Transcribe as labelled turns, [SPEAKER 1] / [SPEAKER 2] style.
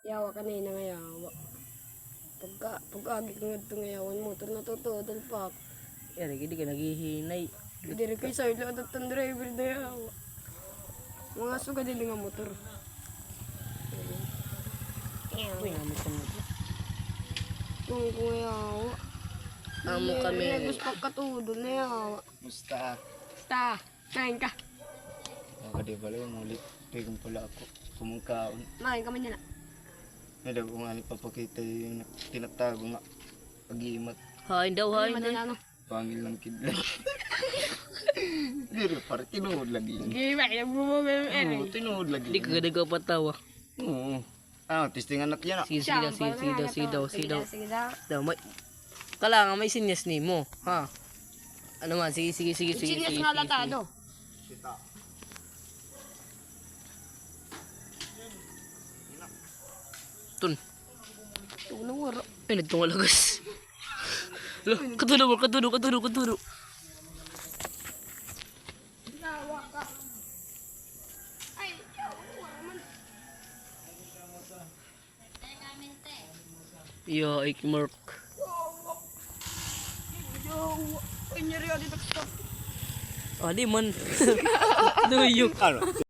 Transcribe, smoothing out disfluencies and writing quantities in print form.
[SPEAKER 1] Yawa kanina nga yawa. Pagkagi ko nga itong yawan motor na tutudol pa.
[SPEAKER 2] Yan, hindi ka naghihinay.
[SPEAKER 1] Hindi rin kayo sa'yo lang at ang driver na yawa. Mga suga din nga motor.
[SPEAKER 2] Uy, namin ka mo.
[SPEAKER 1] Kung nga yawa.
[SPEAKER 2] Amo kami.
[SPEAKER 1] Gusto pagkatudol na yawa.
[SPEAKER 3] Musta?
[SPEAKER 1] Basta, kain ka.
[SPEAKER 3] Di pala yung ulit. Pagong pala ako. Kumungkaon.
[SPEAKER 1] Main ka man yan.
[SPEAKER 3] Hindi ko nga nipapakita yung tinatago nga. Pag-iimat.
[SPEAKER 2] Hain daw, hain daw.
[SPEAKER 1] Ano?
[SPEAKER 3] Pangil ng kidlat. Hindi rin, parang tinuhod lagi.
[SPEAKER 1] Gima, nagbumabay yung
[SPEAKER 3] Oo, tinuhod lagi.
[SPEAKER 2] Hindi ka ganda ka patawa.
[SPEAKER 3] Oo. Ah, testing anak yan ah.
[SPEAKER 2] Sige daw.
[SPEAKER 1] Sige daw.
[SPEAKER 2] Daw, may... Kailangan may sinyas ni mo. Ha? Ano man, sige.
[SPEAKER 1] Sinyas nga latado.
[SPEAKER 2] Tun.
[SPEAKER 1] Tulong waro.
[SPEAKER 2] Ay, nagtungalagas. Katulog.
[SPEAKER 1] Yawa ka. Ay, yawa man.
[SPEAKER 2] Iya, Mark.
[SPEAKER 1] Yawa. Ay, nyari ako dito.
[SPEAKER 2] Ah, di man. Duyok.
[SPEAKER 3] Ano?